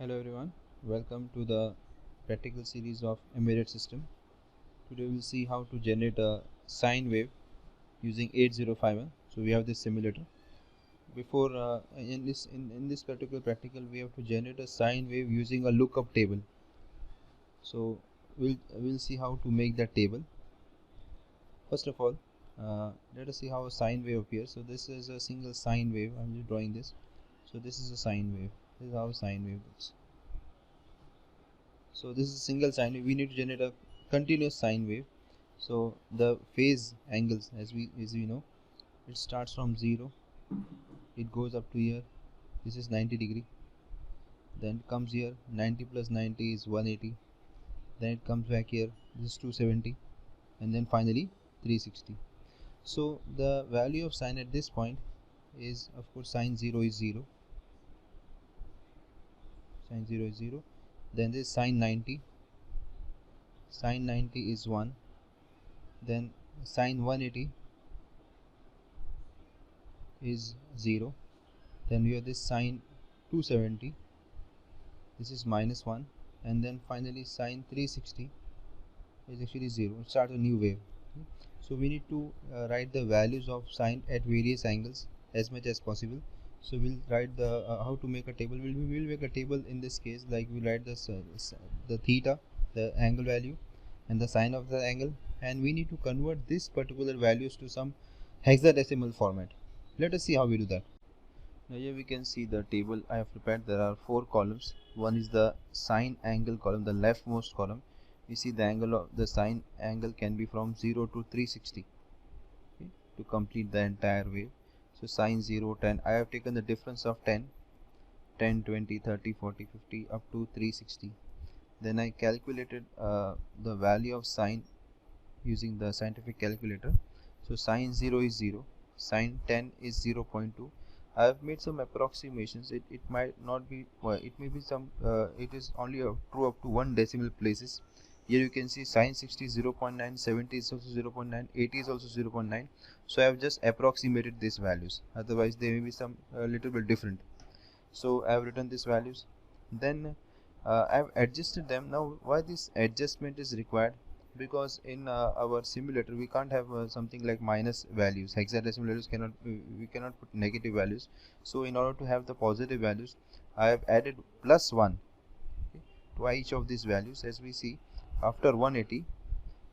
Hello everyone, welcome to the practical series of embedded system. Today we'll see how to generate a sine wave using 8051. So we have this simulator. Before in this particular practical, we have to generate a sine wave using a lookup table. So we'll see how to make that table. First of all, let us see how a sine wave appears. So this is a single sine wave. I'm just drawing this. So this is a sine wave. This is how a sine wave looks. So this is a single sine wave. We need to generate a continuous sine wave. So the phase angles, as we know, it starts from 0, it goes up to here. This is 90 degree. Then it comes here. 90 plus 90 is 180. Then it comes back here. This is 270, and then finally 360. So the value of sine at this point is, of course, sine 0 is 0. Sine 0 is 0. Then this sine 90. Sine 90 is 1. Then sine 180 is 0. Then we have this sine 270. This is minus 1. And then finally sine 360 is actually 0. It starts a new wave. So we need to write the values of sine at various angles as much as possible. So we'll write the how to make a table. We'll make a table in this case, like we write the theta, the angle value, and the sine of the angle, and we need to convert this particular values to some hexadecimal format. Let us see how we do that. Now here we can see the table I have prepared. There are 4 columns. One is the sine angle column, the leftmost column. We see the angle of the sine angle can be from 0 to 360, okay, to complete the entire wave. So sine 0, 10, I have taken the difference of 10, 20, 30, 40, 50 up to 360. Then I calculated the value of sine using the scientific calculator. So sine 0 is 0, sine 10 is 0.2. I have made some approximations. It might not be, it may be some, it is only true up to 1 decimal places. Here you can see sine 60 is 0.9, 70 is also 0.9, 80 is also 0.9. So I have just approximated these values. Otherwise they may be some little bit different. So I have written these values. Then I have adjusted them. Now why this adjustment is required? Because in our simulator we can't have something like minus values. Hexadecimal values cannot, we cannot put negative values. So in order to have the positive values, I have added plus 1, okay, to each of these values. As we see, after 180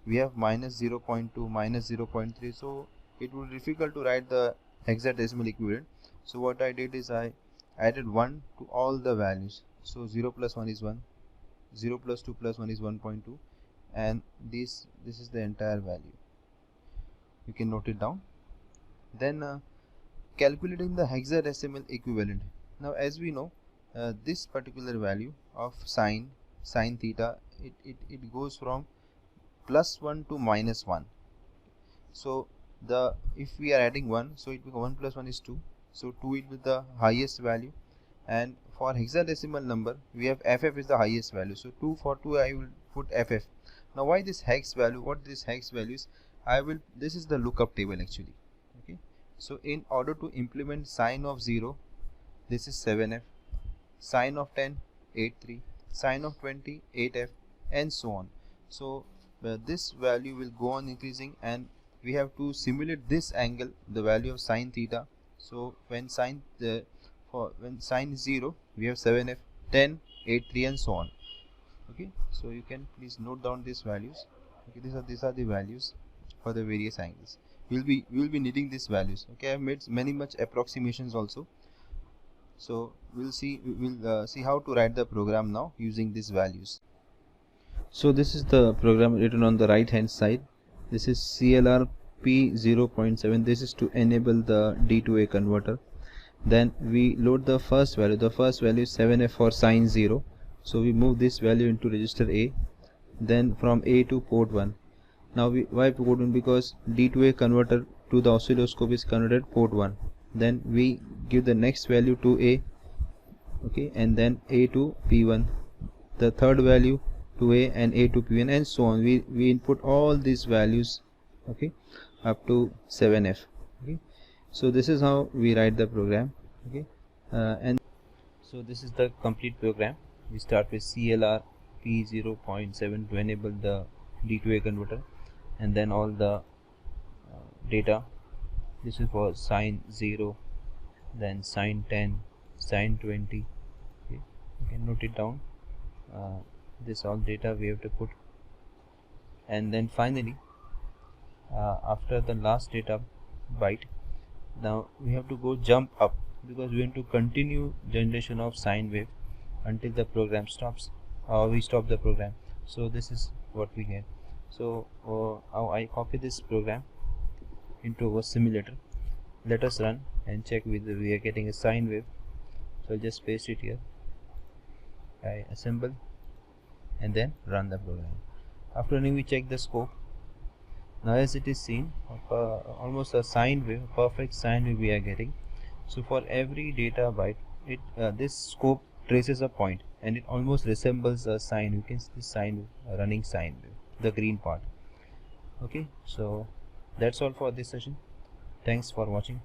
we have minus 0.2, minus 0.3. so it would be difficult to write the hexadecimal equivalent. So what I did is I added 1 to all the values. So 0 plus 1 is 1, 0 plus 2 plus 1 is 1.2, and this is the entire value. You can note it down. Then calculating the hexadecimal equivalent. Now as we know, this particular value of sine theta, it goes from plus 1 to minus 1. So if we are adding 1, so it becomes 1 plus 1 is 2. So 2 will be the highest value, and for hexadecimal number we have ff is the highest value. So 2, for 2 I will put ff. Now why this hex value? What this hex value is? This is the lookup table actually. Okay. So in order to implement sine of 0, this is 7f, sine of 10, 8.3, sine of 20, 8f, and so on. So this value will go on increasing, and we have to simulate this angle, the value of sine theta. So when sine is 0, we have 7f, 10, 8.3, and so on. Okay, so you can please note down these values. Okay, these are the values for the various angles. We will be needing these values. Okay, I have made much approximations also. So we'll see how to write the program now using these values. So this is the program written on the right hand side. This is CLR P0.7. This is to enable the D2A converter. Then we load the first value. The first value is 7f for sine 0. So we move this value into register A. Then from A to port 1. Now why port 1? Because D2A converter to the oscilloscope is converted port 1. Then we give the next value to A, okay, and then A to P1, the third value to A, and A to P1, and so on. We input all these values, okay, up to 7f. Okay, so this is how we write the program. Okay, and so this is the complete program. we start with CLR P0.7 to enable the D2A converter, and then all the data. This is for sine 0, then sine 10, sine 20. Okay, you can note it down. This all data we have to put, and then finally after the last data byte, now we have to go jump up, because we want to continue generation of sine wave until the program stops, or we stop the program. So this is what we get. So I copy this program into our simulator. Let us run and check whether we are getting a sine wave. So I'll just paste it here. I assemble and then run the program. After running, we check the scope. Now as it is seen, almost a sine wave, perfect sine wave we are getting. So for every data byte, this scope traces a point, and it almost resembles a sine. You can see the sine running sine wave, the green part. Okay, so that's all for this session. Thanks for watching.